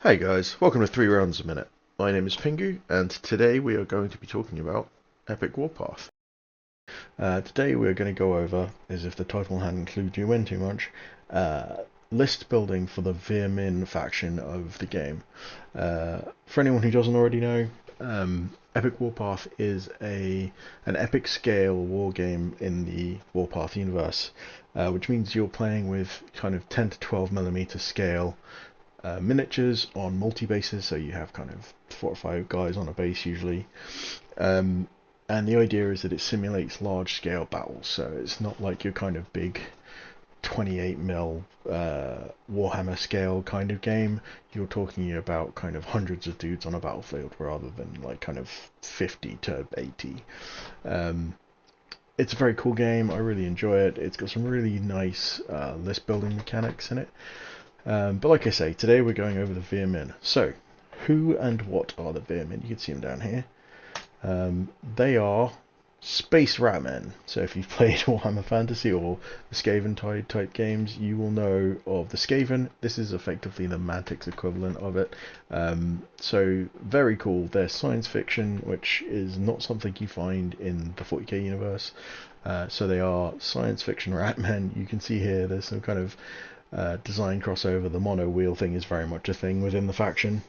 Hey guys, welcome to 3 rounds a minute. My name is Pingu, and today we are going to be talking about Epic Warpath. Today we are going to go over, as if the title hadn't included you in too much, uh, list building for the Veer-Myn faction of the game. For anyone who doesn't already know, Epic Warpath is an epic scale war game in the Warpath universe, which means you're playing with kind of 10 to 12mm scale miniatures on multi-bases, so you have kind of 4 or 5 guys on a base usually. Um, and the idea is that it simulates large-scale battles, so it's not like your kind of big 28 Warhammer scale kind of game. You're talking about kind of hundreds of dudes on a battlefield rather than like kind of 50 to 80. It's a very cool game. I really enjoy it. It's got some really nice list building mechanics in it. But like I say, today we're going over the Veer-Myn. So, who and what are the Veer-Myn? You can see them down here. They are space ratmen. So if you've played Warhammer Fantasy or the Skaven type games, you will know of the Skaven. This is effectively the Mantics equivalent of it. So very cool. They're science fiction, which is not something you find in the 40k universe. So they are science fiction ratmen. You can see here there's some kind of design crossover. The mono wheel thing is very much a thing within the faction.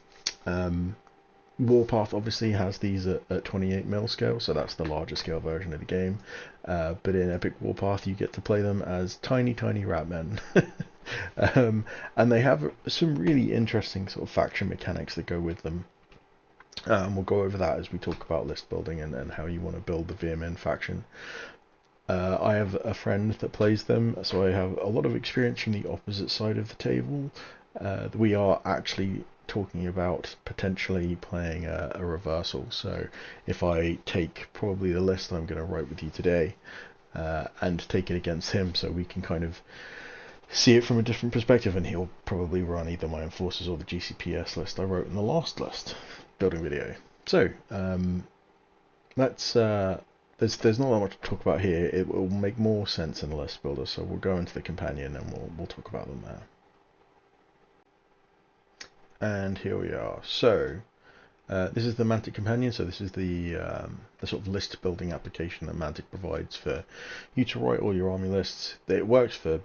Warpath obviously has these at 28mm scale, so that's the larger scale version of the game. But in Epic Warpath, you get to play them as tiny ratmen. And they have some really interesting sort of faction mechanics that go with them. We'll go over that as we talk about list building and how you want to build the Veer-Myn faction. I have a friend that plays them, so I have a lot of experience from the opposite side of the table. We are actually talking about potentially playing a reversal. So if I take probably the list that I'm going to write with you today and take it against him, so we can kind of see it from a different perspective, and he'll probably run either my enforcers or the GCPS list I wrote in the last list building video. So let's there's not that much to talk about here. It will make more sense in the list builder, so we'll go into the companion and we'll talk about them there. And here we are. So this is the Mantic companion. So this is the sort of list building application that Mantic provides for you to write all your army lists. It works for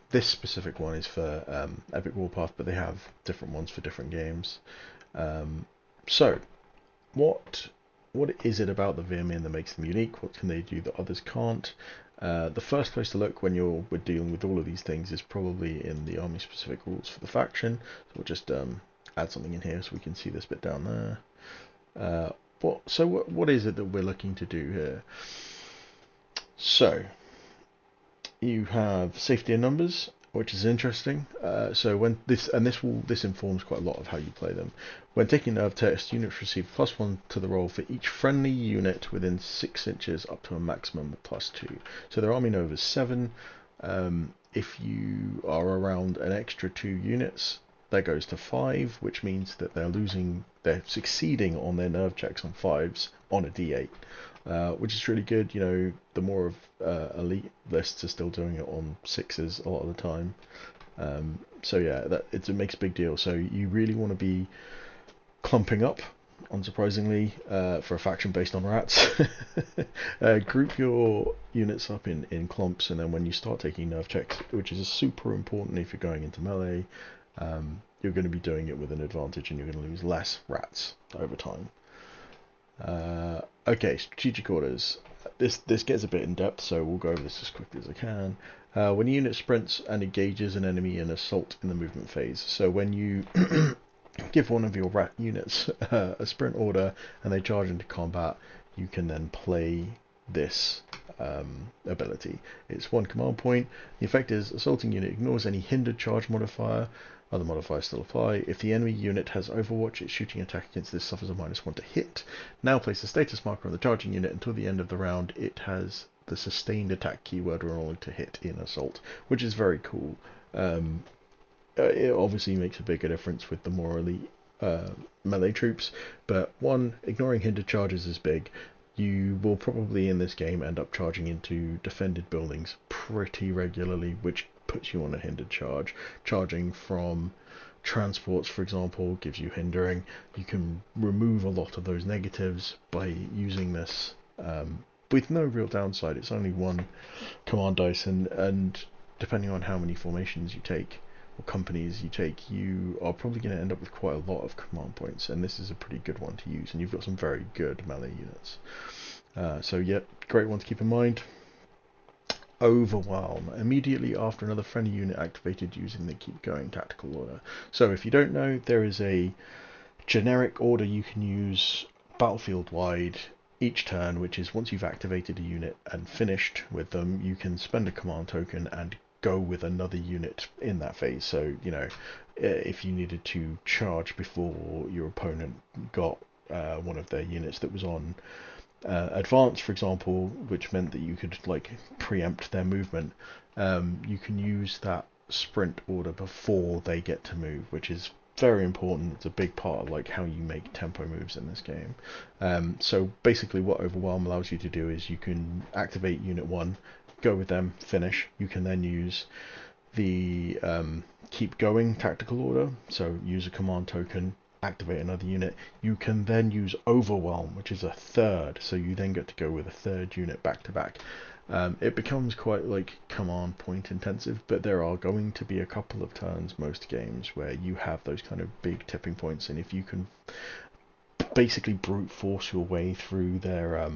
this specific one is for Epic Warpath, but they have different ones for different games. So what is it about the Veer-Myn that makes them unique? What can they do that others can't? The first place to look when we're dealing with all of these things is probably in the army specific rules for the faction. So we'll just add something in here so we can see this bit down there. What is it that we're looking to do here? So you have safety in numbers, which is interesting. So when this informs quite a lot of how you play them. When taking nerve test, units receive +1 to the roll for each friendly unit within 6 inches up to a maximum of +2. So their army nova is 7. If you are around an extra 2 units, that goes to 5, which means that they're succeeding on their nerve checks on 5s on a D8. Which is really good. You know, the more of elite lists are still doing it on 6s a lot of the time. So yeah, it makes a big deal. So you really want to be clumping up, unsurprisingly, for a faction based on rats. Group your units up in clumps, and then when you start taking nerve checks, which is super important if you're going into melee, you're going to be doing it with an advantage, and you're going to lose less rats over time. Okay, strategic orders. This gets a bit in depth, so we'll go over this as quickly as I can. When a unit sprints and engages an enemy in assault in the movement phase, so when you give one of your rat units a sprint order and they charge into combat, you can then play this ability. It's 1 command point. The effect is assaulting unit ignores any hindered charge modifier. Other modifiers still apply. If the enemy unit has Overwatch, its shooting attack against this suffers a -1 to hit. Now place a status marker on the charging unit until the end of the round. It has the sustained attack keyword rolling to hit in assault, which is very cool. It obviously makes a bigger difference with the more elite melee troops, but ignoring hindered charges is big. You will probably in this game end up charging into defended buildings pretty regularly, which puts you on a hindered charge. Charging from transports, for example, gives you hindering. You can remove a lot of those negatives by using this with no real downside. It's only one command dice, and depending on how many formations you take or companies you take, you are probably going to end up with quite a lot of command points, and this is a pretty good one to use, and you've got some very good melee units. So yeah, great one to keep in mind. Overwhelm. Immediately after another friendly unit activated using the keep going tactical order. So if you don't know, there is a generic order you can use battlefield wide each turn, which is once you've activated a unit and finished with them, you can spend a command token and go with another unit in that phase. So, you know, if you needed to charge before your opponent got one of their units that was on advance, for example, which meant that you could like preempt their movement, you can use that sprint order before they get to move, which is very important. It's a big part of like how you make tempo moves in this game. So basically what Overwhelm allows you to do is you can activate unit 1, go with them, finish. You can then use the keep going tactical order, so use a command token, activate another unit. You can then use Overwhelm, which is a third, so you then get to go with a third unit back to back. It becomes quite like command point intensive, but there are going to be a couple of turns most games where you have those kind of big tipping points, and if you can basically brute force your way through their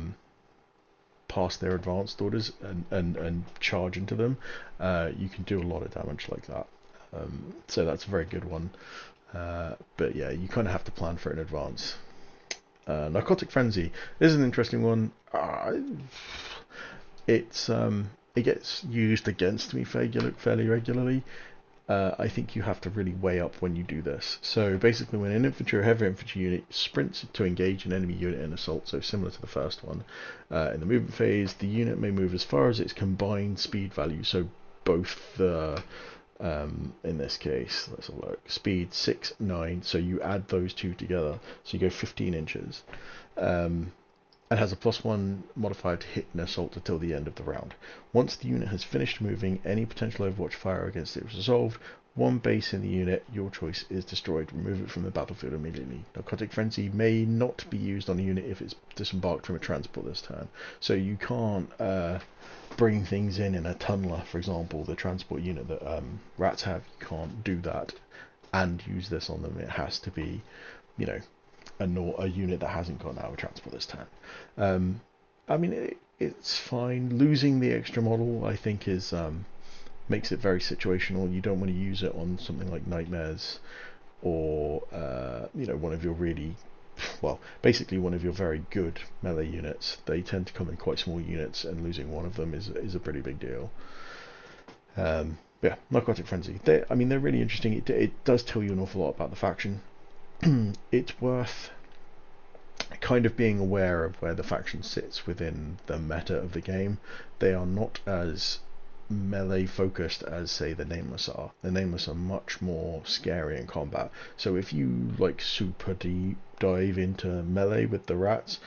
past their advanced orders and charge into them, you can do a lot of damage like that. So that's a very good one. But yeah, you kind of have to plan for it in advance. Narcotic Frenzy. This is an interesting one. It gets used against me fairly regularly. I think you have to really weigh up when you do this. So basically, when an infantry or heavy infantry unit sprints to engage an enemy unit in assault, so similar to the first one, in the movement phase, the unit may move as far as its combined speed value. So both the in this case, let's have a look, speed 6, 9, so you add those two together, so you go 15 inches. It has a +1 modifier to hit an assault until the end of the round. Once the unit has finished moving, any potential Overwatch fire against it is resolved. One base in the unit, your choice, is destroyed. Remove it from the battlefield immediately. Narcotic Frenzy may not be used on a unit if it's disembarked from a transport this turn. So you can't bring things in a tunneler, for example, the transport unit that rats have. You can't do that and use this on them. It has to be, you know, a unit that hasn't gone out of transport this turn. I mean, it's fine. Losing the extra model, I think, is makes it very situational. You don't want to use it on something like Nightmares or you know, one of your really, well, basically one of your very good melee units. They tend to come in quite small units, and losing one of them is a pretty big deal. Yeah, Narcotic Frenzy. They're really interesting. It does tell you an awful lot about the faction. It's worth kind of being aware of where the faction sits within the meta of the game. They are not as melee focused as, say, the Nameless are. The Nameless are much more scary in combat. So if you like super deep dive into melee with the rats,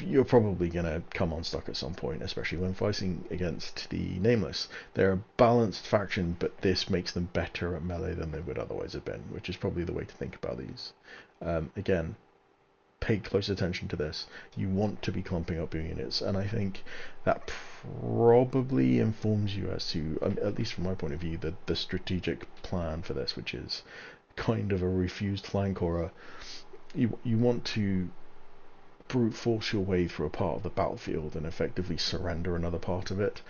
you're probably going to come unstuck at some point, especially when fighting against the Nameless. They're a balanced faction, but this makes them better at melee than they would otherwise have been, which is probably the way to think about these. Again, pay close attention to this. You want to be clumping up your units, and I think that probably informs you as to, at least from my point of view, the strategic plan for this, which is kind of a refused flank, or you want to brute force your way through a part of the battlefield and effectively surrender another part of it.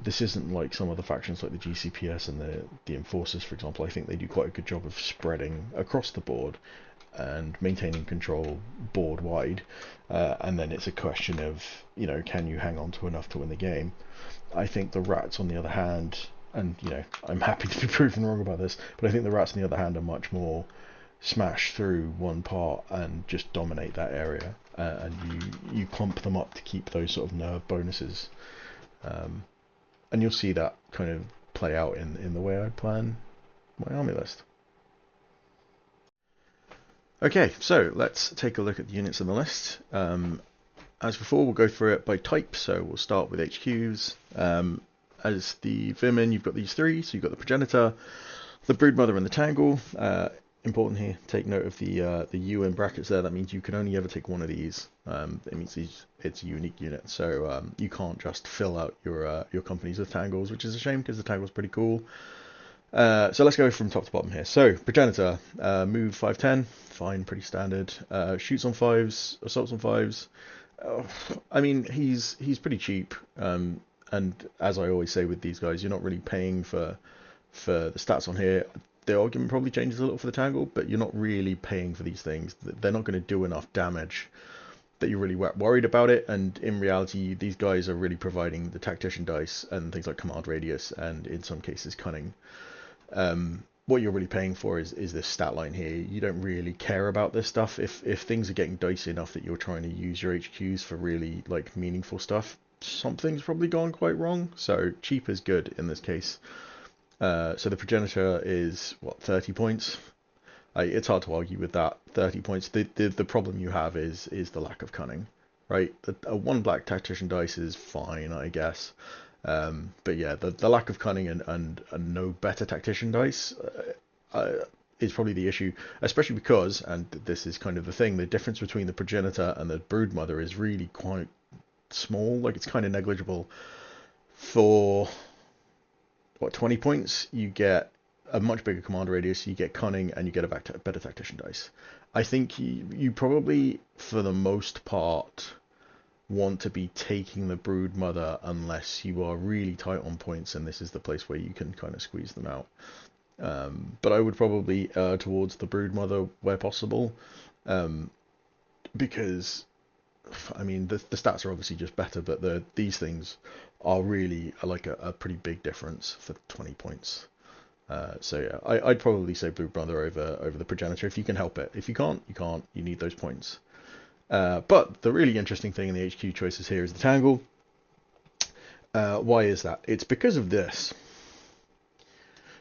This isn't like some other factions like the GCPS and the Enforcers, for example. I think they do quite a good job of spreading across the board and maintaining control board wide, and then it's a question of, you know, can you hang on to enough to win the game. I think the rats, on the other hand, and you know, I'm happy to be proven wrong about this, but I think the rats on the other hand are much more smash through one part and just dominate that area, and you clump them up to keep those sort of nerve bonuses, and you'll see that kind of play out in the way I plan my army list. Okay, so let's take a look at the units on the list. As before, we'll go through it by type, so we'll start with HQs, as the Veer-Myn, you've got these three. So you've got the Progenitor, the Broodmother, and the Tangle. Important here, take note of the U in brackets there. That means you can only ever take one of these. It means it's a unique unit, so you can't just fill out your companies with Tangles, which is a shame because the Tangle's pretty cool. So let's go from top to bottom here. So Progenitor, move 5'10", fine, pretty standard. Shoots on 5s, assaults on 5s. I mean, he's pretty cheap. And as I always say with these guys, you're not really paying for the stats on here. The argument probably changes a little for the Tangle, but you're not really paying for these things. They're not going to do enough damage that you're really worried about it. And in reality, these guys are really providing the Tactician dice and things like Command Radius and in some cases Cunning. What you're really paying for is this stat line here. You don't really care about this stuff. If things are getting dicey enough that you're trying to use your HQs for really like meaningful stuff, something's probably gone quite wrong. So cheap is good in this case. So the Progenitor is what, 30 points. It's hard to argue with that. 30 points. The problem you have is the lack of Cunning, right? A 1 black Tactician dice is fine, I guess. But yeah, the lack of Cunning and no better Tactician dice is probably the issue, especially because, and this is kind of the thing, the difference between the Progenitor and the Broodmother is really quite small. Like, it's kind of negligible. For what, 20 points, you get a much bigger command radius, you get Cunning, and you get a better Tactician dice. I think you probably, for the most part, want to be taking the Broodmother unless you are really tight on points, and this is the place where you can kind of squeeze them out. But I would probably err towards the Broodmother where possible, because, I mean, the stats are obviously just better, but these things are really like a pretty big difference for 20 points. So yeah, I'd probably say Broodmother over the Progenitor if you can help it. If you can't, you can't. You need those points. But the really interesting thing in the HQ choices here is the Tangle. Why is that? It's because of this.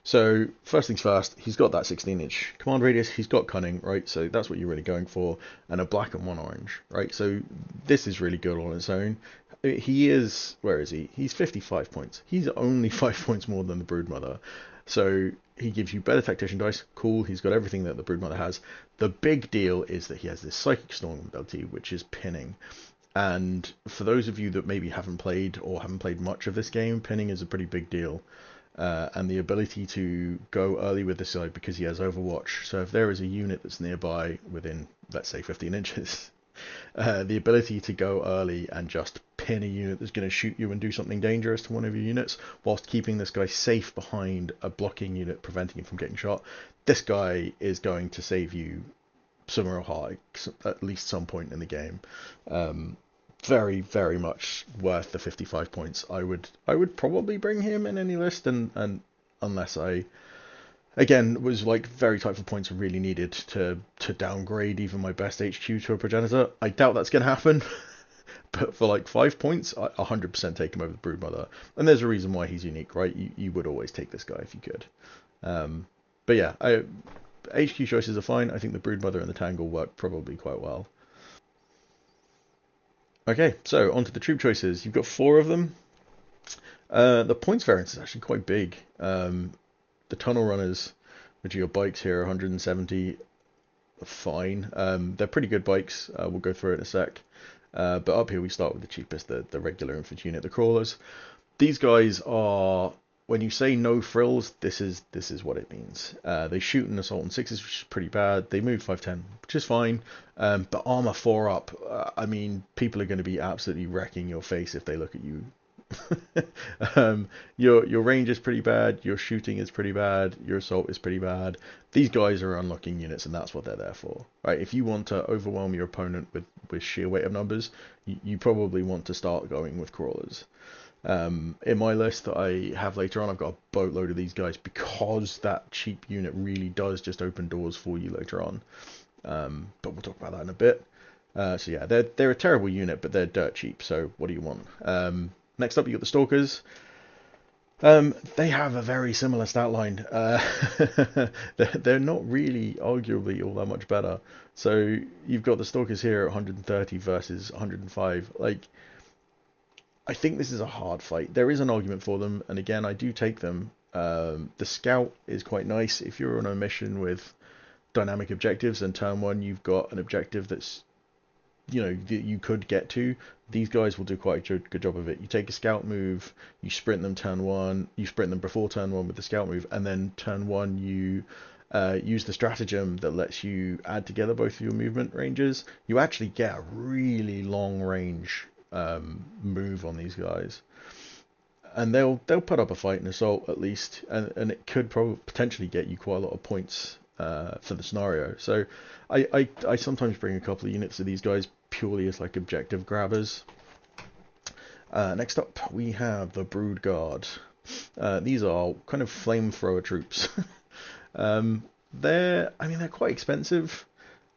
So first things first, he's got that 16-inch command radius, he's got Cunning, right? So that's what you're really going for, and a black and 1 orange, right? So this is really good on its own. He is, where is he? He's 55 points. He's only 5 points more than the Broodmother. So he gives you better Tactician dice, cool, he's got everything that the Broodmother has. The big deal is that he has this Psychic Storm ability, which is pinning. And for those of you that maybe haven't played or haven't played much of this game, pinning is a pretty big deal. And the ability to go early with this side because he has Overwatch. So if there is a unit that's nearby within, let's say, 15 inches, the ability to go early and just pin a unit that's going to shoot you and do something dangerous to one of your units, whilst keeping this guy safe behind a blocking unit, preventing him from getting shot. This guy is going to save you some real high, at least some point in the game. Very, very much worth the 55 points. I would probably bring him in any list, and unless I, again, was like very tight for points and really needed to downgrade even my best HQ to a Progenitor. I doubt that's going to happen. But for like 5 points, I 100% take him over the Broodmother. And there's a reason why he's unique, right? You would always take this guy if you could. But yeah, HQ choices are fine. I think the Broodmother and the Tangle work probably quite well. Okay, so on to the troop choices. You've got 4 of them. The points variance is actually quite big. The Tunnel Runners, which are your bikes here, 170, fine. They're pretty good bikes. We'll go through it in a sec. But up here we start with the cheapest, the regular infantry unit, the Crawlers. These guys are, when you say no frills, this is what it means. They shoot an assault on 6s, which is pretty bad. They move 5'10", which is fine. But armor 4 up, I mean, people are going to be absolutely wrecking your face if they look at you. Your range is pretty bad, your shooting is pretty bad, your assault is pretty bad. These guys are unlocking units, and that's what they're there for, right? If you want to overwhelm your opponent with sheer weight of numbers, you probably want to start going with Crawlers. In my list that I have later on, I've got a boatload of these guys because that cheap unit really does just open doors for you later on. But we'll talk about that in a bit. So yeah, they're a terrible unit, but they're dirt cheap. So what do you want? Next up, you got the Stalkers. They have a very similar stat line. They're not really arguably all that much better. So you've got the Stalkers here at 130 versus 105. Like, I think this is a hard fight. There is an argument for them, and again, I do take them. The scout is quite nice if you're on a mission with dynamic objectives, and turn one you've got an objective that's, you know, that you could get to. These guys will do quite a good job of it. You take a scout move, you sprint them turn one, you sprint them before turn one with the scout move, and then turn one you use the stratagem that lets you add together both of your movement ranges. You actually get a really long range move on these guys, and they'll put up a fight and assault at least, and it could probably potentially get you quite a lot of points for the scenario. So I sometimes bring a couple of units of these guys purely as like objective grabbers. Next up we have the Brood Guard. These are kind of flamethrower troops. They're quite expensive.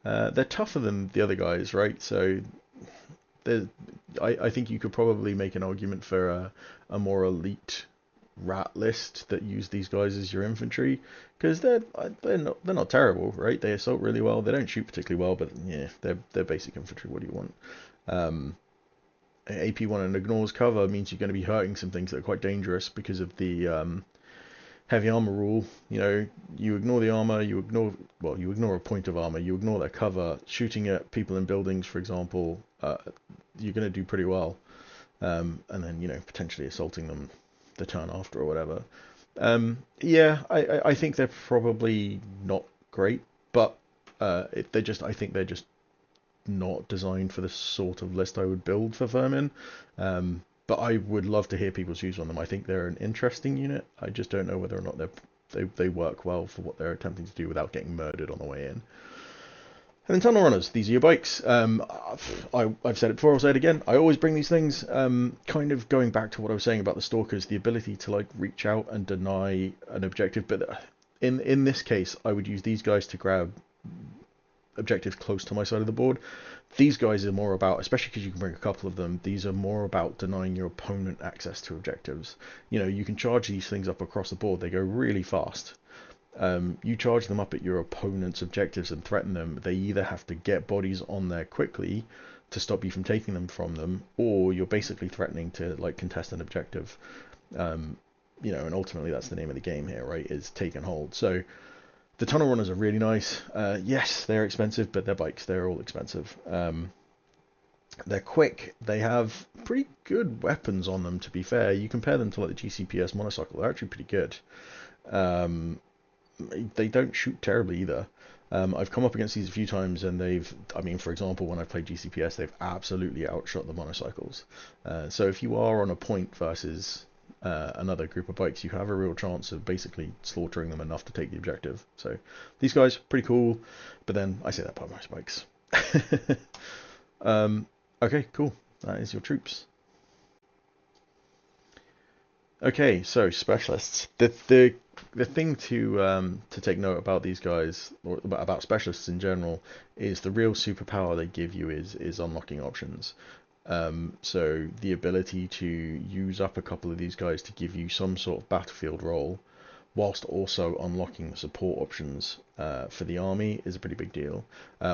They're tougher than the other guys, right? So I think you could probably make an argument for a more elite rat list that use these guys as your infantry, because they're not terrible, right? They assault really well. They don't shoot particularly well, but yeah, they're basic infantry. What do you want? AP1 and ignores cover means you're going to be hurting some things that are quite dangerous because of the heavy armor rule. You know, you ignore the armor, you ignore a point of armor, you ignore their cover. Shooting at people in buildings, for example, you're going to do pretty well, and then, you know, potentially assaulting them the turn after or whatever. Yeah, I think they're probably not great, but I think they're just not designed for the sort of list I would build for Veer-Myn. But I would love to hear people's views on them. I think they're an interesting unit. I just don't know whether or not they work well for what they're attempting to do without getting murdered on the way in. And then tunnel runners, these are your bikes. I've said it before, I'll say it again. I always bring these things. Kind of going back to what I was saying about the stalkers, the ability to like reach out and deny an objective. But in this case, I would use these guys to grab objectives close to my side of the board. These guys are more about, especially because you can bring a couple of them, these are more about denying your opponent access to objectives. You know, you can charge these things up across the board. They go really fast. You charge them up at your opponent's objectives and threaten them. They either have to get bodies on there quickly to stop you from taking them from them, or you're basically threatening to like contest an objective. You know, and ultimately that's the name of the game here, right? Is take and hold. So the tunnel runners are really nice. Yes, they're expensive, but they're bikes. They're all expensive. They're quick. They have pretty good weapons on them, to be fair. You compare them to like the GCPS motorcycle, they're actually pretty good. They don't shoot terribly either. I've come up against these a few times, and for example, when I played GCPS, they've absolutely outshot the motorcycles. So if you are on a point versus another group of bikes, you have a real chance of basically slaughtering them enough to take the objective. So these guys, pretty cool, but then I say that about most bikes. Okay, cool. That is your troops. Okay, so specialists. The thing to take note about these guys, or about specialists in general, is the real superpower they give you is unlocking options. So the ability to use up a couple of these guys to give you some sort of battlefield role, whilst also unlocking the support options for the army, is a pretty big deal.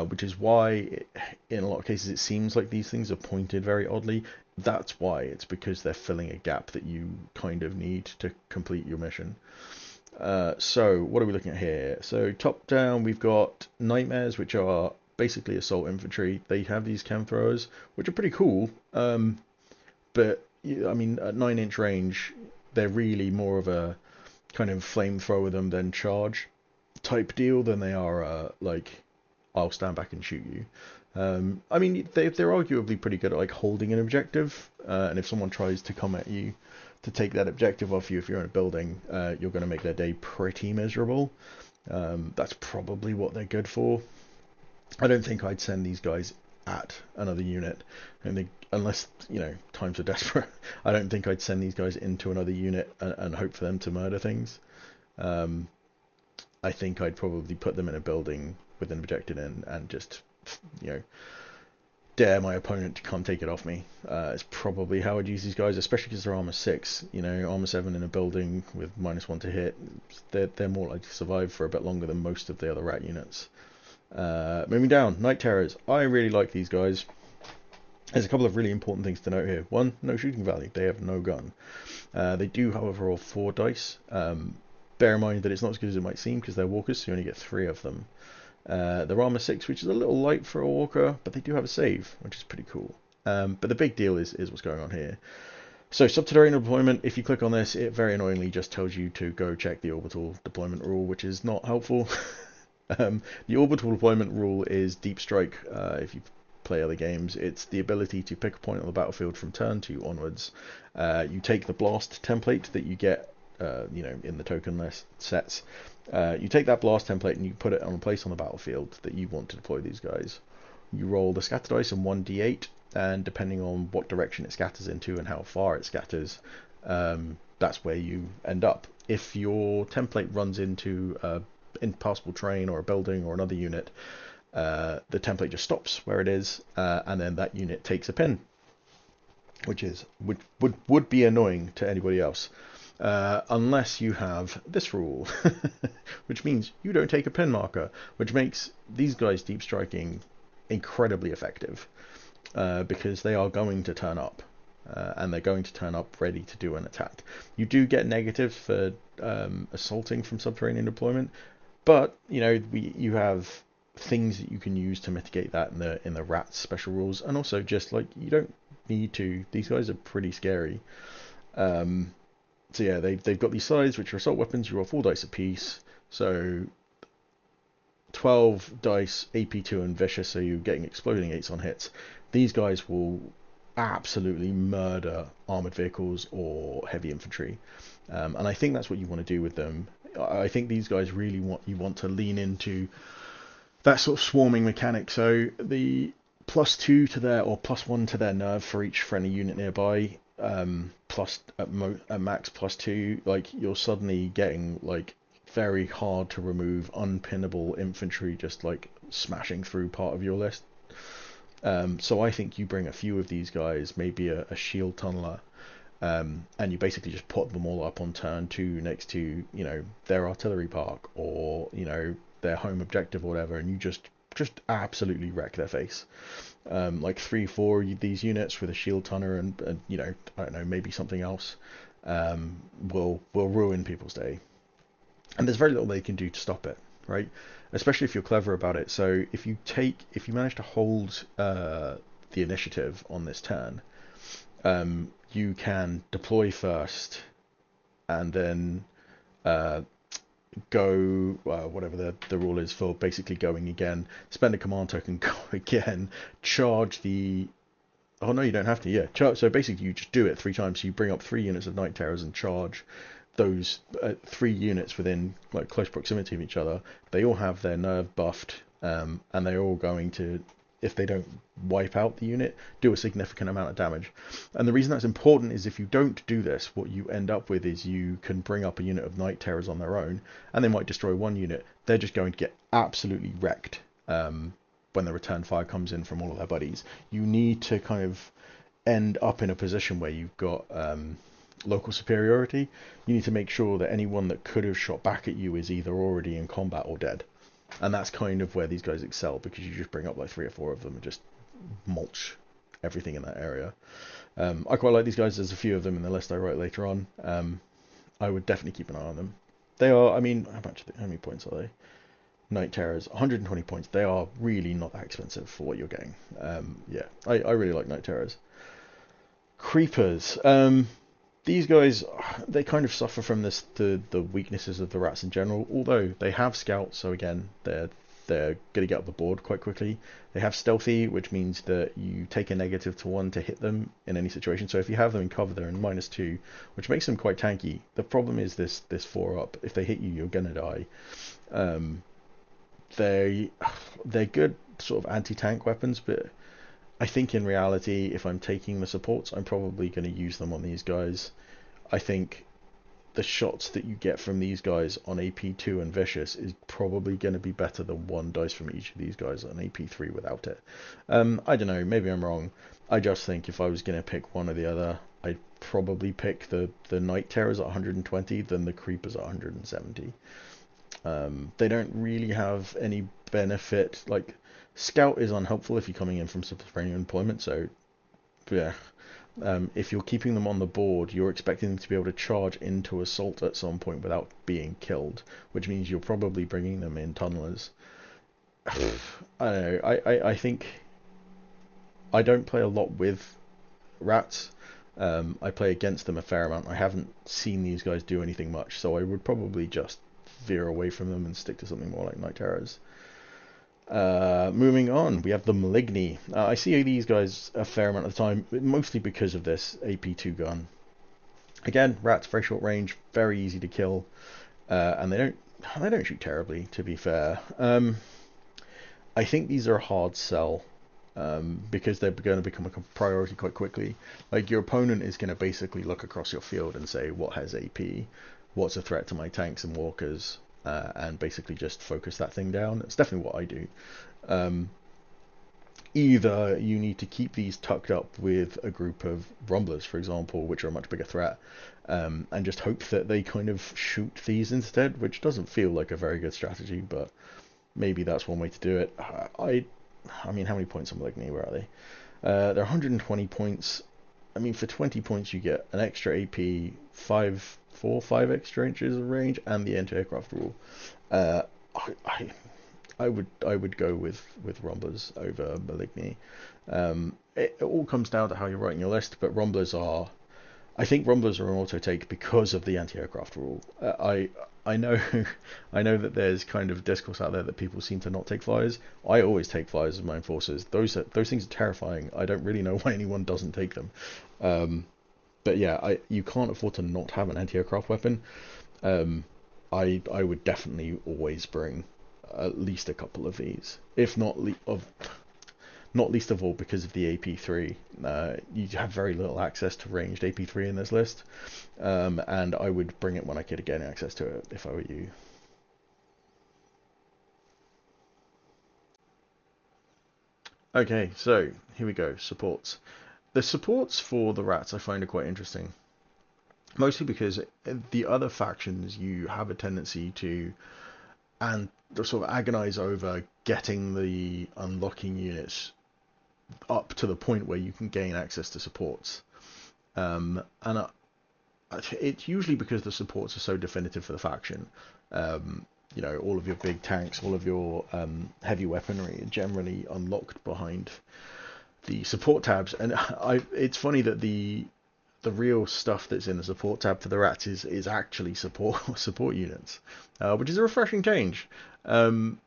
Which is why, in a lot of cases, it seems like these things are pointed very oddly. That's why. It's because they're filling a gap that you kind of need to complete your mission. So what are we looking at here? So top down, we've got Nightmares, which are basically assault infantry. They have these chem throwers, which are pretty cool. But I mean, at 9-inch range, they're really more of a kind of flamethrower them then charge type deal than they are like I'll stand back and shoot you. I mean, they're arguably pretty good at like holding an objective, and if someone tries to come at you to take that objective off you, if you're in a building, you're going to make their day pretty miserable. That's probably what they're good for. I don't think I'd send these guys at another unit, unless, you know, times are desperate. I don't think I'd send these guys into another unit and hope for them to murder things. I think I'd probably put them in a building with an objective in and just, you know, dare my opponent to come take it off me. It's probably how I'd use these guys, especially because they're armor 6. You know, armor 7 in a building with -1 to hit, they're more likely to survive for a bit longer than most of the other rat units. Moving down, Night Terrors. I really like these guys. There's a couple of really important things to note here. One, no shooting value. They have no gun. They do, however, roll 4 dice. Bear in mind that it's not as good as it might seem because they're walkers, so you only get 3 of them. They're armor 6, which is a little light for a walker, but they do have a save, which is pretty cool. But the big deal is what's going on here. So subterranean deployment, if you click on this, it very annoyingly just tells you to go check the orbital deployment rule, which is not helpful. The orbital deployment rule is deep strike. If you play other games, it's the ability to pick a point on the battlefield from turn 2 onwards. You take the blast template that you get in the token list sets. You take that blast template and you put it on a place on the battlefield that you want to deploy these guys. You roll the scatter dice and 1d8, and depending on what direction it scatters into and how far it scatters, that's where you end up. If your template runs into impassable terrain or a building or another unit, the template just stops where it is, and then that unit takes a pin, which would be annoying to anybody else, unless you have this rule, which means you don't take a pin marker, which makes these guys deep striking incredibly effective, because they are going to turn up, and they're going to turn up ready to do an attack. You do get negatives for assaulting from subterranean deployment, but you have things that you can use to mitigate that in the rats special rules, and also just like you don't need to. These guys are pretty scary. So yeah, they've got these sides which are assault weapons. You roll 4 dice apiece, so 12 dice AP2 and vicious, so you're getting exploding 8s on hits. These guys will absolutely murder armored vehicles or heavy infantry, and I think that's what you want to do with them. I think these guys really want to lean into that sort of swarming mechanic. So the +2 to their, or +1 to their nerve for each friendly unit nearby, plus at max +2, like you're suddenly getting like very hard to remove unpinnable infantry just like smashing through part of your list. So I think you bring a few of these guys, maybe a shield tunneler, and you basically just put them all up on turn 2 next to their artillery park or their home objective or whatever, and you just absolutely wreck their face. Like 3-4 of these units with a shield tunner and I don't know, maybe something else, will ruin people's day, and there's very little they can do to stop it, right? Especially if you're clever about it. So if you manage to hold the initiative on this turn, you can deploy first and then go, whatever the rule is for basically going again, spend a command token, go again, charge the... Oh no, you don't have to, yeah. So basically you just do it 3 times. So you bring up 3 units of Night Terrors and charge those 3 units within like close proximity of each other. They all have their nerve buffed, and they're all going to, if they don't wipe out the unit, do a significant amount of damage. And the reason that's important is if you don't do this, what you end up with is you can bring up a unit of Night Terrors on their own, and they might destroy 1 unit. They're just going to get absolutely wrecked when the return fire comes in from all of their buddies. You need to kind of end up in a position where you've got local superiority. You need to make sure that anyone that could have shot back at you is either already in combat or dead. And that's kind of where these guys excel, because you just bring up like 3 or 4 of them and just mulch everything in that area. I quite like these guys. There's a few of them in the list I write later on. I would definitely keep an eye on them. They are, I mean, how many points are they? Night Terrors, 120 points. They are really not that expensive for what you're getting. Yeah, I really like Night Terrors. Creepers. These guys, they kind of suffer from the weaknesses of the rats in general, although they have scouts, so again, they're going to get up the board quite quickly. They have stealthy, which means that you take a -1 to hit them in any situation. So if you have them in cover, they're in -2, which makes them quite tanky. The problem is this 4-up. If they hit you, you're going to die. They're good sort of anti-tank weapons, but I think in reality, if I'm taking the supports, I'm probably going to use them on these guys. I think the shots that you get from these guys on AP2 and Vicious is probably going to be better than 1 dice from each of these guys on AP3 without it. I don't know, maybe I'm wrong. I just think if I was going to pick one or the other, I'd probably pick the Night Terrors at 120 than the Creepers at 170. They don't really have any benefit. Like, Scout is unhelpful if you're coming in from subterranean employment, so yeah. If you're keeping them on the board, you're expecting them to be able to charge into assault at some point without being killed, which means you're probably bringing them in tunnelers. I don't know. I think I don't play a lot with rats. I play against them a fair amount. I haven't seen these guys do anything much, so I would probably just veer away from them and stick to something more like Night Terrors. Moving on, we have the Maligni. I see these guys a fair amount of the time, mostly because of this AP2 gun. Again, rats, very short range, very easy to kill, and they don't shoot terribly, to be fair. I think these are a hard sell. Because they're going to become a priority quite quickly. Like, your opponent is going to basically look across your field and say, what has AP, what's a threat to my tanks and walkers, and basically just focus that thing down. It's definitely what I do. Either you need to keep these tucked up with a group of rumblers, for example, which are a much bigger threat, and just hope that they kind of shoot these instead, which doesn't feel like a very good strategy, but maybe that's one way to do it. I mean, how many points on Maligny? Where are they? They're 120 points. I mean, for 20 points, you get an extra AP, 5 extra inches of range, and the anti-aircraft rule. Uh, I would go with Rumblers over Maligny. It all comes down to how you're writing your list, but Rumblers are. I think Rumblers are an auto take because of the anti-aircraft rule. I know I know that there's kind of discourse out there that people seem to not take flyers. I always take flyers as my enforcers. Those things are terrifying. I don't really know why anyone doesn't take them. But yeah, you can't afford to not have an anti-aircraft weapon. I would definitely always bring at least a couple of these, if not not least of all because of the AP3. You have very little access to ranged AP3 in this list, and I would bring it when I could get access to it if I were you. Okay, so here we go, supports. The supports for the rats I find are quite interesting, mostly because the other factions you have a tendency to and sort of agonize over getting the unlocking units up to the point where you can gain access to supports. And it's usually because the supports are so definitive for the faction. All of your big tanks, all of your heavy weaponry are generally unlocked behind the support tabs. And it's funny that the real stuff that's in the support tab for the rats is actually support units, which is a refreshing change. And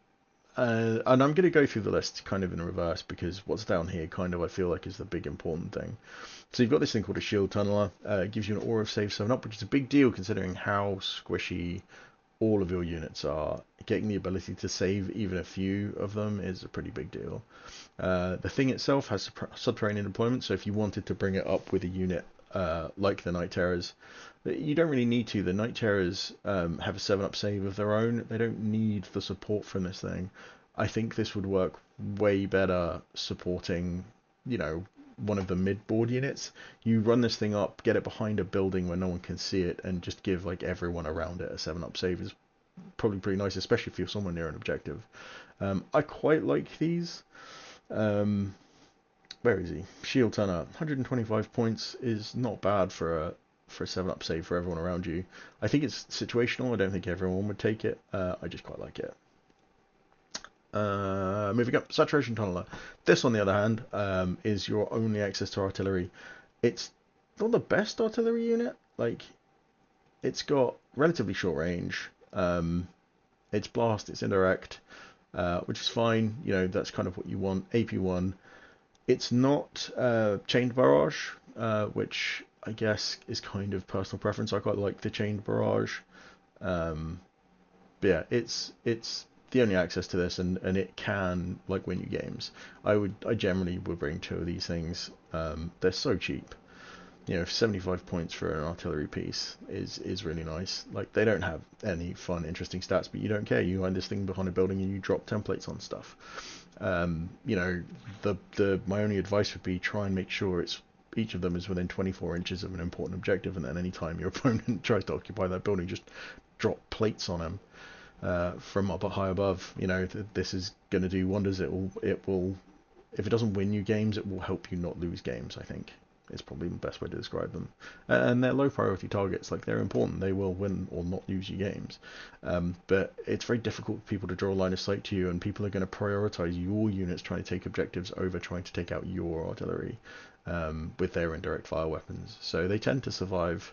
I'm going to go through the list kind of in reverse, because what's down here kind of I feel like is the big important thing. So you've got this thing called a shield tunneler. It gives you an aura of save 7 up, which is a big deal considering how squishy all of your units are. Getting the ability to save even a few of them is a pretty big deal. The thing itself has subterranean deployment, so if you wanted to bring it up with a unit like the Night Terrors, you don't really need to. The Night Terrors have a 7-up save of their own. They don't need the support from this thing. I think this would work way better supporting, one of the mid-board units. You run this thing up, get it behind a building where no one can see it, and just give like everyone around it a 7-up save is probably pretty nice, especially if you're somewhere near an objective. I quite like these. Where is he? Shield Turner, 125 points is not bad for a 7-up save for everyone around you. I think it's situational. I don't think everyone would take it. I just quite like it. Moving up, Saturation Tunneler. This, on the other hand, is your only access to artillery. It's not the best artillery unit. Like, it's got relatively short range. It's blast, it's indirect, which is fine. That's kind of what you want. AP1. It's not chained barrage, which I guess is kind of personal preference. I quite like the chained barrage. But yeah, it's the only access to this, and it can win you games. I generally would bring 2 of these things. They're so cheap. 75 points for an artillery piece is really nice. They don't have any fun, interesting stats, but you don't care. You find this thing behind a building and you drop templates on stuff. My only advice would be try and make sure each of them is within 24 inches of an important objective, and then anytime your opponent tries to occupy that building, just drop plates on them from up high above. This is going to do wonders. It will if it doesn't win you games, it will help you not lose games, I think. It's probably the best way to describe them. And they're low priority targets, like they're important. They will win or not lose you games. But it's very difficult for people to draw a line of sight to you, and people are going to prioritize your units trying to take objectives over trying to take out your artillery with their indirect fire weapons. So they tend to survive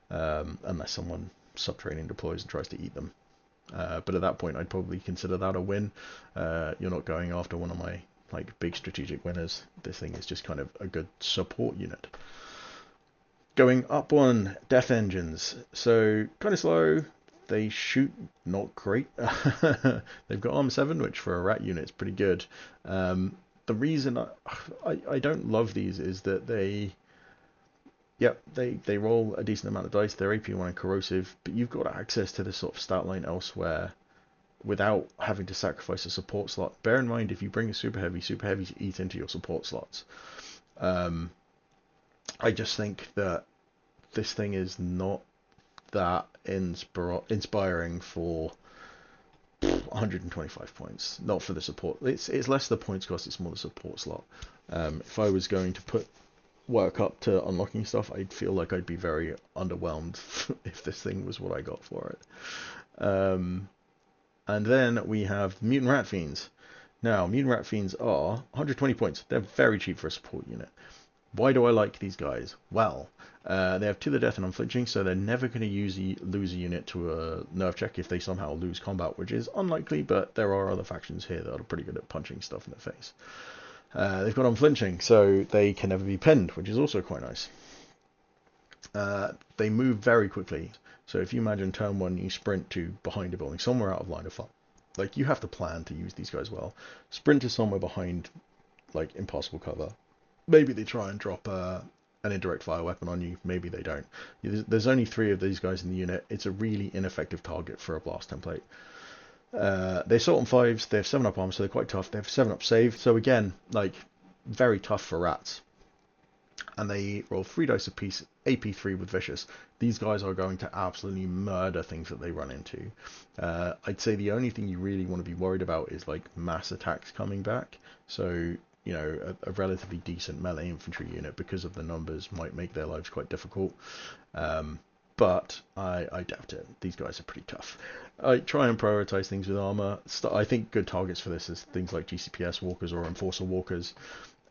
unless someone subterranean deploys and tries to eat them. But at that point, I'd probably consider that a win. You're not going after one of my big strategic winners. This thing is just kind of a good support unit. Going up on death engines, so kind of slow. They shoot not great. They've got armor 7, which for a rat unit is pretty good. The reason I don't love these is that they roll a decent amount of dice. They're AP1 and corrosive, but you've got access to this sort of stat line elsewhere without having to sacrifice a support slot. Bear in mind, if you bring a super heavies eat into your support slots. I just think that this thing is not that inspiring for 125 points. Not for the support. It's less the points cost, it's more the support slot. If I was going to work up to unlocking stuff, I'd feel like I'd be very underwhelmed if this thing was what I got for it. And then we have Mutant Rat Fiends. Now, Mutant Rat Fiends are 120 points. They're very cheap for a support unit. Why do I like these guys? Well, they have to the death and unflinching, so they're never going to lose a unit to a nerve check if they somehow lose combat, which is unlikely, but there are other factions here that are pretty good at punching stuff in the face. They've got unflinching, so they can never be pinned, which is also quite nice. They move very quickly. So if you imagine turn 1, you sprint to behind a building, somewhere out of line of fire. Like, you have to plan to use these guys well. Sprint to somewhere behind, like, impossible cover. Maybe they try and drop an indirect fire weapon on you. Maybe they don't. There's only 3 of these guys in the unit. It's a really ineffective target for a blast template. They assault on 5s. They have 7-up armor, so they're quite tough. They have 7-up save. So again, like, very tough for rats. And they roll 3 dice apiece, AP3 with Vicious. These guys are going to absolutely murder things that they run into. I'd say the only thing you really want to be worried about is like mass attacks coming back. So, you know, a relatively decent melee infantry unit, because of the numbers, might make their lives quite difficult. But I doubt it. These guys are pretty tough. I try and prioritize things with armor. I think good targets for this is things like GCPS walkers or Enforcer walkers.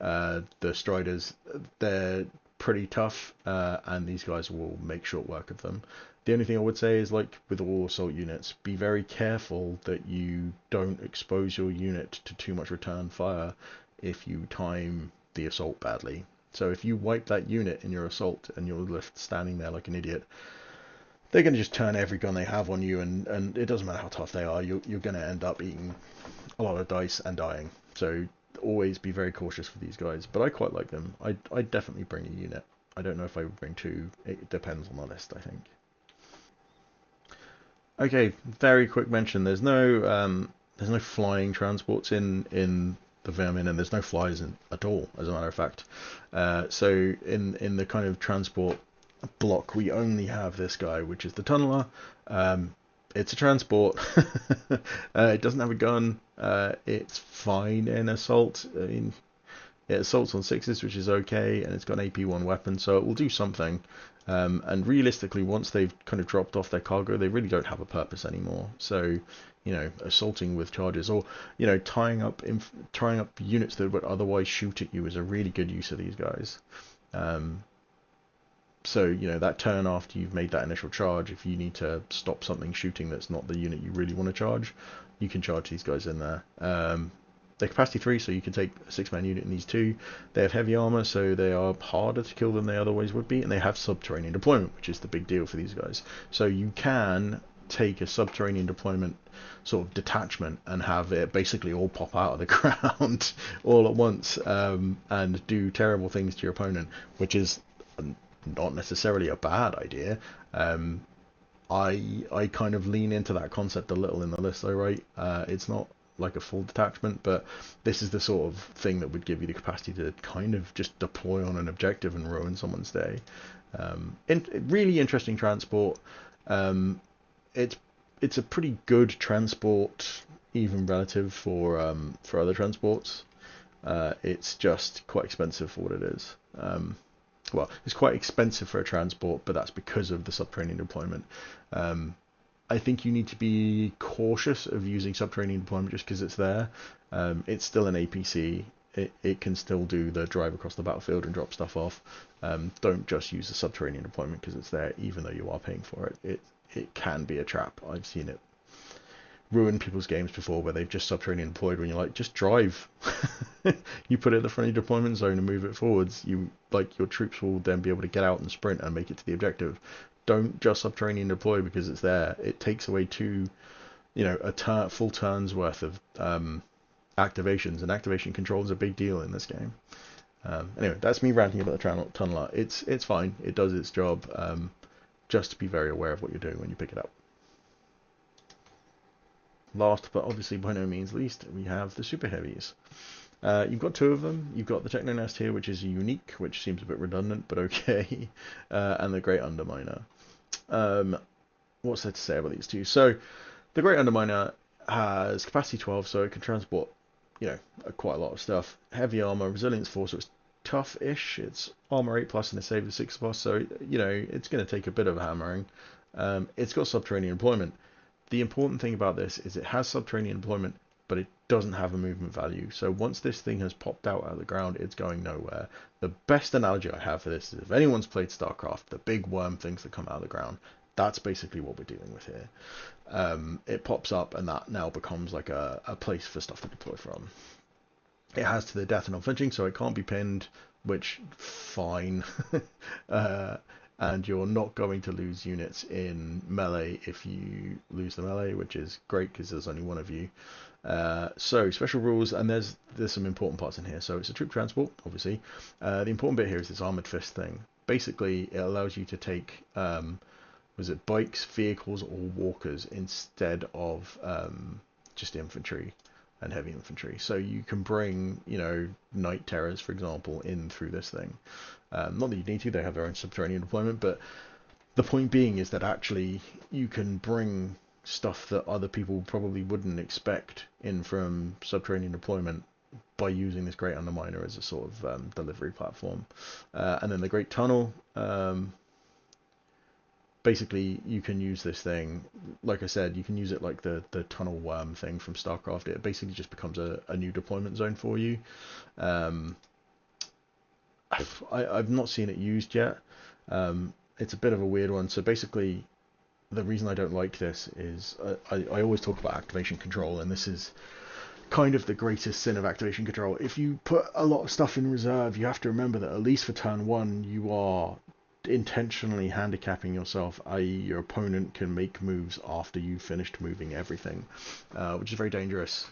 The Striders, they're pretty tough, and these guys will make short work of them. The only thing I would say is, like with all assault units, be very careful that you don't expose your unit to too much return fire if you time the assault badly. So if you wipe that unit in your assault and you're left standing there like an idiot, they're going to just turn every gun they have on you, and it doesn't matter how tough they are, you're going to end up eating a lot of dice and dying. So always be very cautious for these guys, but I quite like them. I'd definitely bring a unit. I don't know if I would bring 2. It depends on the list, I think. Okay, very quick mention. There's no flying transports in the Veer-Myn, and there's no flies at all, as a matter of fact. So in the kind of transport block, we only have this guy, which is the Tunneler. It's a transport. It doesn't have a gun. It's fine in assault. I mean, it assaults on 6s, which is okay, and it's got an AP1 weapon, so it will do something. And realistically, once they've kind of dropped off their cargo, they really don't have a purpose anymore. So, you know, assaulting with charges, or, you know, tying up units that would otherwise shoot at you, is a really good use of these guys. So, you know, that turn after you've made that initial charge, if you need to stop something shooting that's not the unit you really want to charge, you can charge these guys in there. They're capacity 3, so you can take a 6-man unit in these 2. They have heavy armor, so they are harder to kill than they otherwise would be, and they have subterranean deployment, which is the big deal for these guys. So you can take a subterranean deployment sort of detachment and have it basically all pop out of the ground all at once, and do terrible things to your opponent, which is not necessarily a bad idea. I kind of lean into that concept a little in the list I write. It's not like a full detachment, but this is the sort of thing that would give you the capacity to kind of just deploy on an objective and ruin someone's day. Really interesting transport. It's a pretty good transport, even relative for other transports. It's just quite expensive for what it is. Well, it's quite expensive for a transport, but that's because of the subterranean deployment. I think you need to be cautious of using subterranean deployment just because it's there. It's still an APC. It can still do the drive across the battlefield and drop stuff off. Don't just use the subterranean deployment because it's there, even though you are paying for it. It can be a trap. I've seen it ruin people's games before where they've just subterranean deployed when you're like, just drive. You put it in the front of your deployment zone and move it forwards. Your troops will then be able to get out and sprint and make it to the objective. Don't just subterranean deploy because it's there. It takes away full turn's worth of activations, and activation control is a big deal in this game. Anyway, that's me ranting about the tunneler. It's fine. It does its job. Just be very aware of what you're doing when you pick it up. Last, but obviously by no means least, we have the super heavies. You've got two of them. You've got the Techno Nest here, which is unique, which seems a bit redundant, but okay, and the Great Underminer. What's there to say about these two? So, the Great Underminer has capacity 12, so it can transport, quite a lot of stuff. Heavy armor, resilience 4, so it's tough-ish. It's armor 8 plus and a save of 6 plus, so it's going to take a bit of hammering. It's got subterranean deployment. The important thing about this is it has subterranean deployment, but it doesn't have a movement value. So once this thing has popped out of the ground, it's going nowhere. The best analogy I have for this is if anyone's played StarCraft, the big worm things that come out of the ground, that's basically what we're dealing with here. It pops up, and that now becomes like a place for stuff to deploy from. It has to the death and unflinching, so it can't be pinned, which, fine. And you're not going to lose units in melee if you lose the melee, which is great because there's only one of you. So special rules, and there's some important parts in here. So it's a troop transport, obviously. The important bit here is this armored fist thing. Basically, it allows you to take bikes, vehicles, or walkers instead of just infantry and heavy infantry. So you can bring, night terrors, for example, in through this thing. Not that you need to, they have their own subterranean deployment, but the point being is that actually you can bring stuff that other people probably wouldn't expect in from subterranean deployment by using this Great Underminer as a sort of delivery platform. And then the Great Tunnel, basically you can use this thing, like I said, you can use it like the tunnel worm thing from StarCraft. It basically just becomes a new deployment zone for you. I've not seen it used yet. It's a bit of a weird one. So basically, the reason I don't like this is I always talk about activation control, and this is kind of the greatest sin of activation control. If you put a lot of stuff in reserve, you have to remember that at least for turn 1, you are intentionally handicapping yourself, i.e. your opponent can make moves after you've finished moving everything, which is very dangerous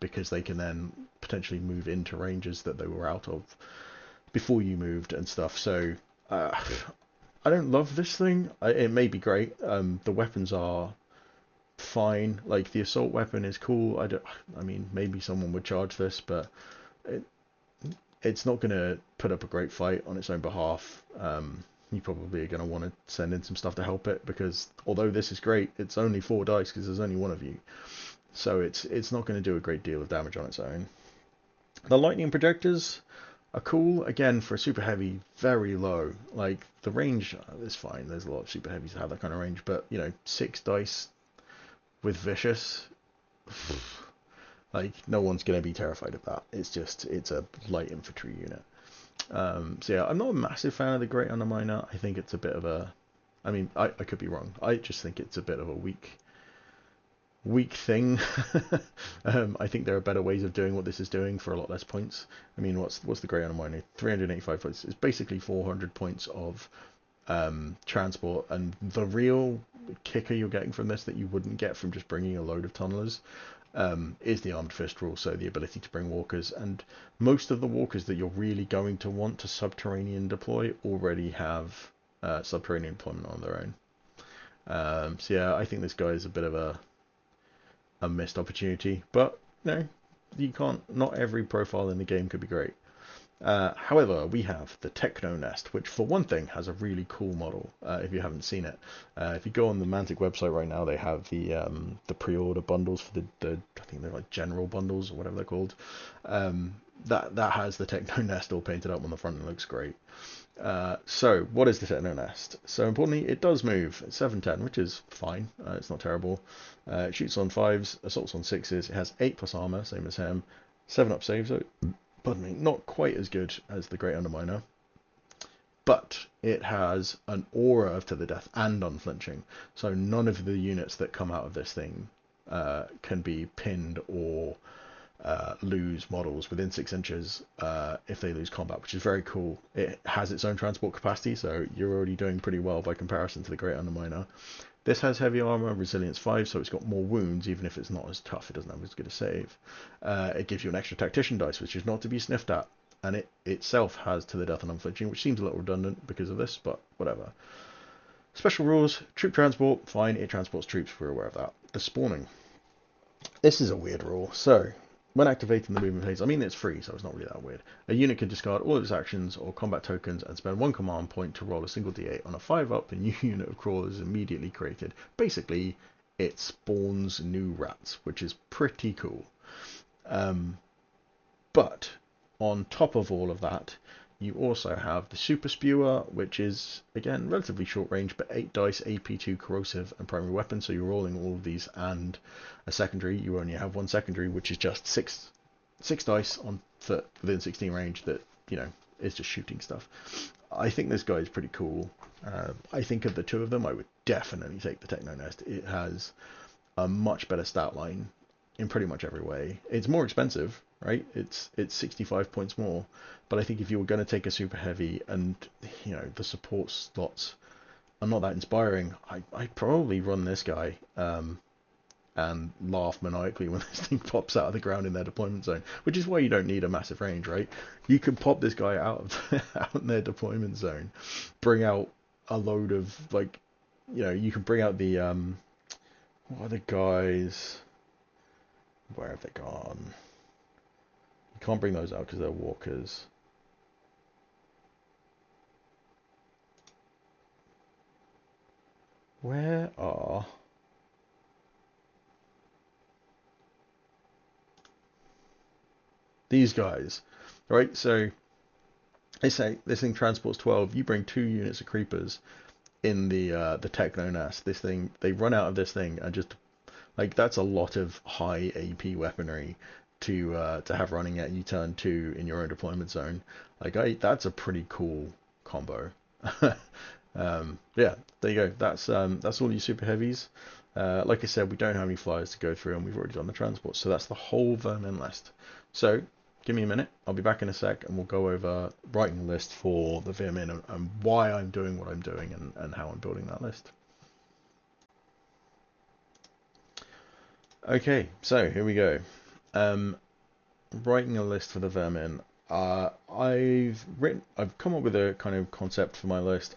because they can then potentially move into ranges that they were out of before you moved and stuff. So I don't love this thing. It may be great. The weapons are fine. Like the assault weapon is cool. I mean, maybe someone would charge this, but it's not going to put up a great fight on its own behalf. You probably are going to want to send in some stuff to help it, because although this is great, it's only 4 dice because there's only one of you. So it's not going to do a great deal of damage on its own. The lightning projectors are cool. Again, for a super heavy, very low. Like the range is fine. There's a lot of super heavies that have that kind of range, but 6 dice with vicious, like no one's going to be terrified of that. It's a light infantry unit. So yeah, I'm not a massive fan of the Great Underminer. I think it's a bit of a, I mean, I could be wrong. I just think it's a bit of a weak thing. I think there are better ways of doing what this is doing for a lot less points. I mean, what's the Great Underminer? 385 points. It's basically 400 points of transport, and the real kicker you're getting from this that you wouldn't get from just bringing a load of tunnelers is the armored fist rule, so the ability to bring walkers, and most of the walkers that you're really going to want to subterranean deploy already have subterranean deployment on their own. So yeah, I think this guy is a bit of a missed opportunity, but you can't, not every profile in the game could be great. However, we have the Techno Nest, which for one thing has a really cool model. If you haven't seen it, if you go on the Mantic website right now, they have the pre-order bundles for the I think they're like general bundles or whatever they're called. That has the Techno Nest all painted up on the front and looks great. So what is the Techno Nest? So importantly, it does move. It's 710, which is fine. It's not terrible. It shoots on 5s, assaults on 6s. It has 8 plus armor, same as him. 7 up save, so pardon me, not quite as good as the Great Underminer, but it has an aura of to the death and unflinching. So none of the units that come out of this thing can be pinned or lose models within 6 inches if they lose combat, which is very cool. It has its own transport capacity, so you're already doing pretty well by comparison to the Great Underminer. This has heavy armor, resilience 5, so it's got more wounds, even if it's not as tough. It doesn't have as good a save. It gives you an extra tactician dice, which is not to be sniffed at, and it itself has to the death and unflinching, which seems a little redundant because of this, but whatever. Special rules: troop transport, fine, it transports troops, we're aware of that. The spawning. This is a weird rule. So, when activating the movement phase, I mean it's free, so it's not really that weird. A unit can discard all of its actions or combat tokens and spend 1 command point to roll a single d8. On a 5-up, a new unit of crawlers is immediately created. Basically, it spawns new rats, which is pretty cool. But on top of all of that, you also have the Super Spewer, which is, again, relatively short range, but 8 dice, AP2, corrosive, and primary weapon. So you're rolling all of these and a secondary. You only have 1 secondary, which is just six dice on for within 16 range that, you know, is just shooting stuff. I think this guy is pretty cool. I think of the two of them, I would definitely take the Techno Nest. It has a much better stat line in pretty much every way. It's more expensive, right? It's 65 points more, but I think if you were going to take a super heavy and, you know, the support slots are not that inspiring, I'd probably run this guy and laugh maniacally when this thing pops out of the ground in their deployment zone, which is why you don't need a massive range, right? You can pop this guy out in their deployment zone, bring out a load of, like, you know, you can bring out the what are the guys? Where have they gone? You can't bring those out because they're walkers. Where are... these guys? Right, so they say this thing transports 12. You bring 2 units of creepers in the Techno Nest. This thing, they run out of this thing and just... like, that's a lot of high AP weaponry to have running at you turn 2 in your own deployment zone. Like, that's a pretty cool combo. Yeah, there you go. That's all your super heavies. Like I said, we don't have any flyers to go through, and we've already done the transport, so that's the whole Veer-Myn list. So give me a minute. I'll be back in a sec, and we'll go over writing the list for the Veer-Myn and why I'm doing what I'm doing and how I'm building that list. Okay, so here we go. Writing a list for the Veer-Myn. I've come up with a kind of concept for my list.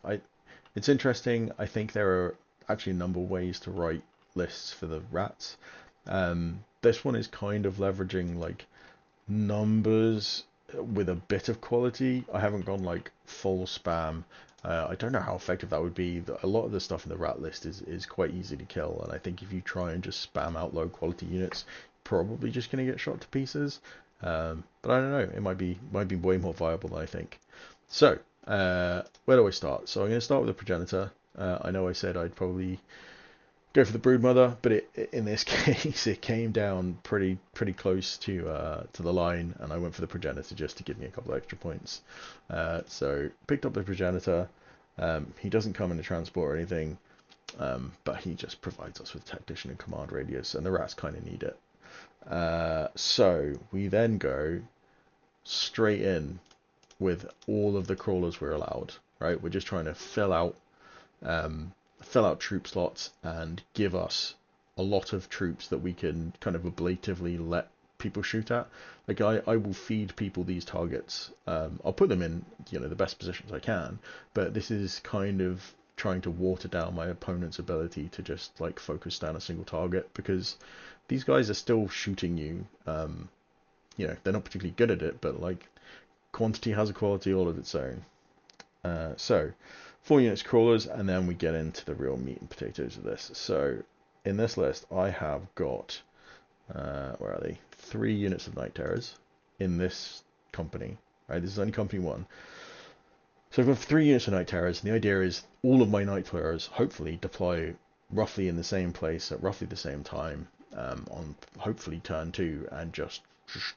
It's interesting. I think there are actually a number of ways to write lists for the rats. This one is kind of leveraging like numbers with a bit of quality. I haven't gone like full spam. I don't know how effective that would be. A lot of the stuff in the rat list is quite easy to kill, and I think if you try and just spam out low quality units, probably just going to get shot to pieces. But I don't know. It might be way more viable than I think. So where do I start? So I'm going to start with the progenitor. I know I said I'd probably go for the broodmother, but in this case it came down pretty close to the line, and I went for the progenitor just to give me a couple of extra points. So picked up the progenitor. He doesn't come in a transport or anything, but he just provides us with tactician and command radius, and the rats kind of need it. So we then go straight in with all of the crawlers we're allowed. Right, we're just trying to fill out troop slots and give us a lot of troops that we can kind of ablatively let people shoot at. Like I will feed people these targets. I'll put them in, you know, the best positions I can, but this is kind of trying to water down my opponent's ability to just like focus down a single target, because these guys are still shooting you. You know, they're not particularly good at it, but like quantity has a quality all of its own. So 4 units crawlers, and then we get into the real meat and potatoes of this. So in this list, I have got, where are they? 3 units of night terrors in this company. Right, this is only company 1. So I've got 3 units of night terrors, and the idea is all of my night terrors hopefully deploy roughly in the same place at roughly the same time on hopefully turn 2, and just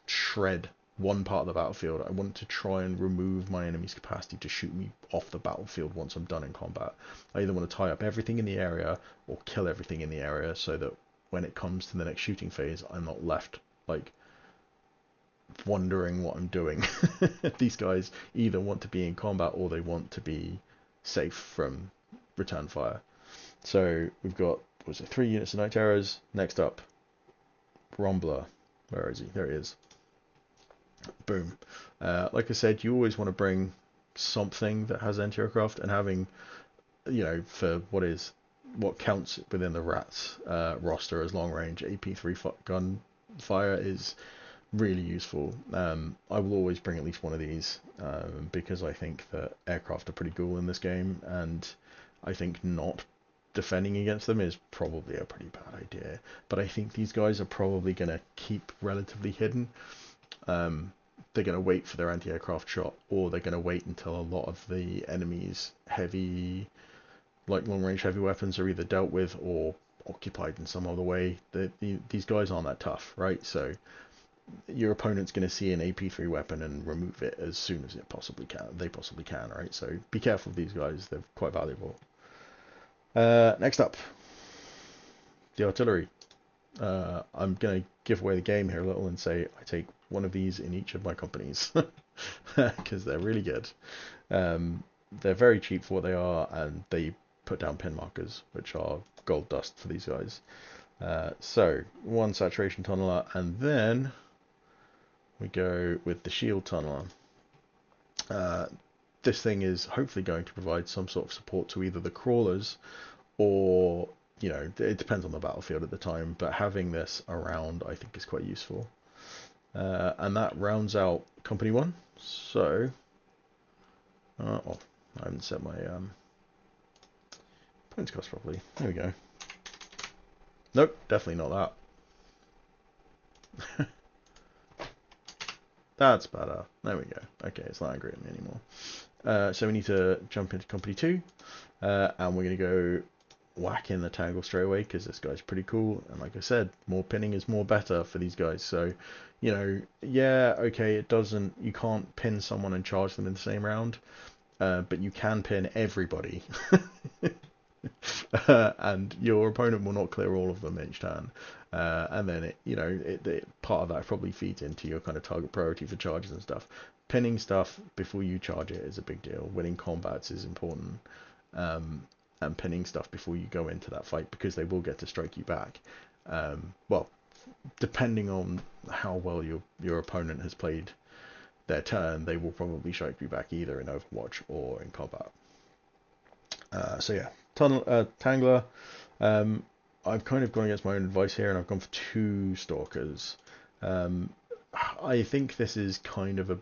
shred one part of the battlefield. I want to try and remove my enemy's capacity to shoot me off the battlefield once I'm done in combat. I either want to tie up everything in the area or kill everything in the area, so that when it comes to the next shooting phase, I'm not left like wondering what I'm doing. These guys either want to be in combat or they want to be safe from return fire. So we've got, what was it, 3 units of night terrors. Next up, Rombler. Where is he? There he is. Boom. Like I said, you always want to bring something that has anti-aircraft, and having, you know, for what counts within the RATS roster as long range AP3 gun fire is really useful. I will always bring at least one of these because I think that aircraft are pretty cool in this game, and I think not defending against them is probably a pretty bad idea. But I think these guys are probably going to keep relatively hidden. They're going to wait for their anti-aircraft shot, or they're going to wait until a lot of the enemy's heavy, like long-range heavy weapons are either dealt with or occupied in some other way. These guys aren't that tough, right? So your opponent's going to see an AP3 weapon and remove it as soon as they possibly can, right? So be careful of these guys, they're quite valuable. Next up, the artillery. I'm going to give away the game here a little and say I take one of these in each of my companies because they're really good. They're very cheap for what they are, and they put down pin markers, which are gold dust for these guys. So 1 saturation tunneler, and then we go with the shield tunneler. This thing is hopefully going to provide some sort of support to either the crawlers or, you know, it depends on the battlefield at the time, but having this around I think is quite useful. And that rounds out company 1. So, oh, I haven't set my points cost properly. There we go. Nope, definitely not that. That's better. There we go. Okay, it's not angry at me anymore. So we need to jump into company 2, and we're going to go whack in the tangle straight away because this guy's pretty cool. And like I said, more pinning is more better for these guys. So, you know, yeah, okay, you can't pin someone and charge them in the same round, but you can pin everybody. And your opponent will not clear all of them each turn, and then part of that probably feeds into your kind of target priority for charges and stuff. Pinning stuff before you charge it is a big deal. Winning combats is important, and pinning stuff before you go into that fight, because they will get to strike you back. Well, depending on how well your opponent has played their turn, they will probably strike you back either in Overwatch or in combat. So yeah, Tangler. I've kind of gone against my own advice here, and I've gone for 2 Stalkers. I think this is kind of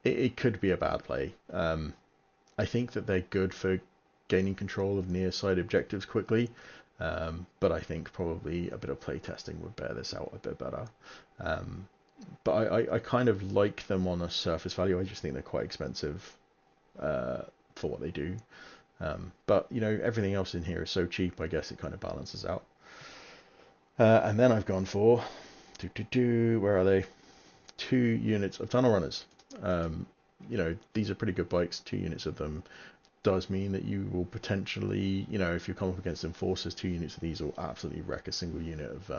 it could be a bad play. I think that they're good for gaining control of near side objectives quickly, but I think probably a bit of play testing would bear this out a bit better. But I kind of like them on a surface value. I just think they're quite expensive for what they do. But you know, everything else in here is so cheap, I guess it kind of balances out. And then I've gone for where are they? 2 units of tunnel runners. You know, these are pretty good bikes. 2 units of them does mean that you will potentially, you know, if you come up against enforcers, 2 units of these will absolutely wreck a single unit of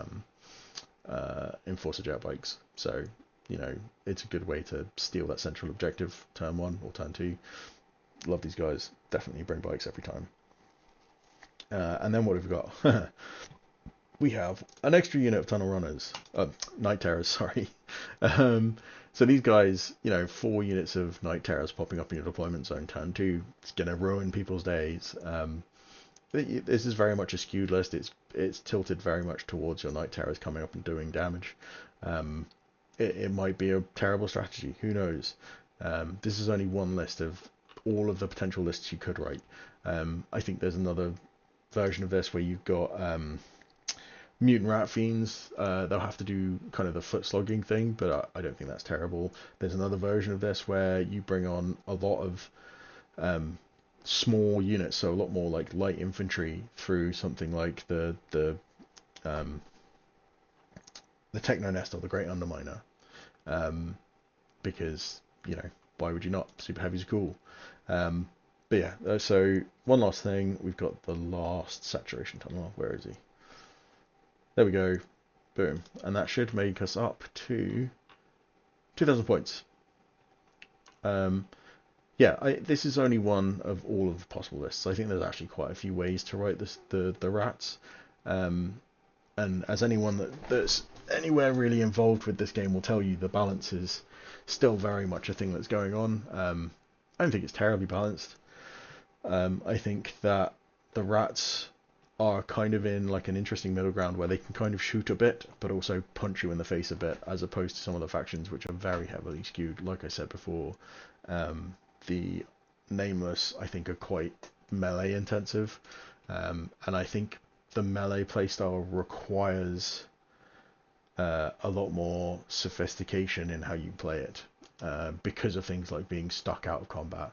enforcer jet bikes. So, you know, it's a good way to steal that central objective turn 1 or turn 2. Love these guys. Definitely bring bikes every time. And then what have we got? We have an extra unit of tunnel runners. Night terrors, sorry. So these guys, you know, 4 units of night terrors popping up in your deployment zone turn 2. It's going to ruin people's days. This is very much a skewed list. It's tilted very much towards your night terrors coming up and doing damage. it might be a terrible strategy. Who knows? This is only one list of all of the potential lists you could write. I think there's another version of this where you've got mutant rat fiends. They'll have to do kind of the foot slogging thing, but I don't think that's terrible. There's another version of this where you bring on a lot of small units, so a lot more like light infantry through something like the Techno Nest or the Great Underminer, because why would you not? Super heavies are cool. But yeah, so one last thing, we've got the last saturation tunnel. Where is he? There we go. Boom. And that should make us up to 2,000 points. Yeah, this is only one of all of the possible lists. I think there's actually quite a few ways to write this, the rats. And as anyone that's anywhere really involved with this game will tell you, the balance is still very much a thing that's going on. I don't think it's terribly balanced. I think that the rats are kind of in like an interesting middle ground where they can kind of shoot a bit, but also punch you in the face a bit, as opposed to some of the factions which are very heavily skewed. Like I said before, the Nameless, I think, are quite melee intensive, and I think the melee playstyle requires a lot more sophistication in how you play it, because of things like being stuck out of combat,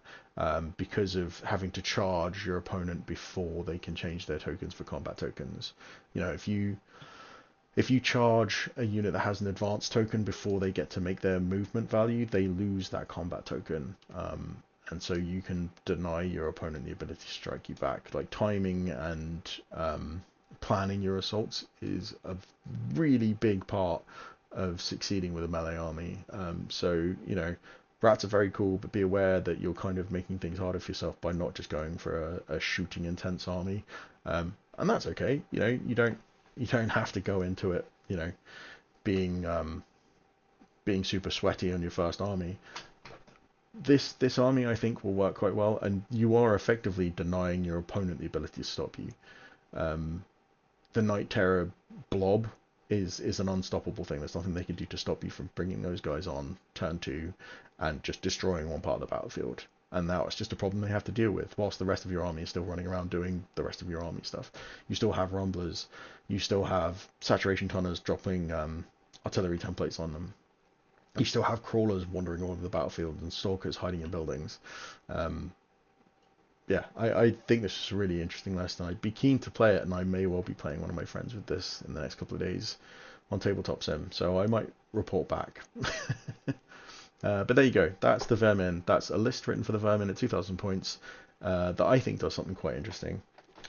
because of having to charge your opponent before they can change their tokens for combat tokens. If you charge a unit that has an advanced token before they get to make their movement value, they lose that combat token. And so you can deny your opponent the ability to strike you back. Like, timing and planning your assaults is a really big part of succeeding with a melee army. So rats are very cool, but be aware that you're kind of making things harder for yourself by not just going for a shooting intense army. And that's okay. You don't have to go into it, being super sweaty on your first army. This army, I think, will work quite well, and you are effectively denying your opponent the ability to stop you. The Night Terror blob is an unstoppable thing. There's nothing they can do to stop you from bringing those guys on turn 2 and just destroying one part of the battlefield. And now it's just a problem they have to deal with, whilst the rest of your army is still running around doing the rest of your army stuff. You still have Rumblers, you still have Saturation Tunners dropping artillery templates on them. You still have Crawlers wandering all over the battlefield and Stalkers hiding in buildings. Yeah, I think this is a really interesting list, and I'd be keen to play it, and I may well be playing one of my friends with this in the next couple of days on Tabletop Sim, so I might report back. But there you go, that's the Veer-Myn. That's a list written for the Veer-Myn at 2,000 points that I think does something quite interesting.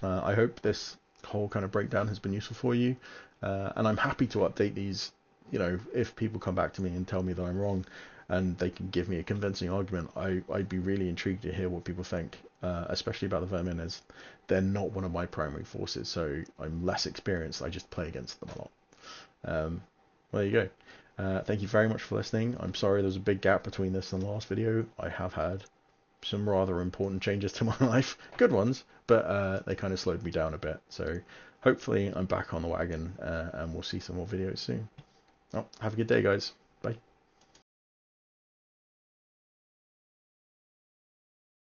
I hope this whole kind of breakdown has been useful for you, and I'm happy to update these, if people come back to me and tell me that I'm wrong, and they can give me a convincing argument. I'd be really intrigued to hear what people think, especially about the Veer-Myn, as they're not one of my primary forces, so I'm less experienced. I just play against them a lot. Well, there you go. Thank you very much for listening. I'm sorry there's a big gap between this and the last video. I have had some rather important changes to my life. Good ones, but they kind of slowed me down a bit. So hopefully I'm back on the wagon, and we'll see some more videos soon. Oh, have a good day, guys.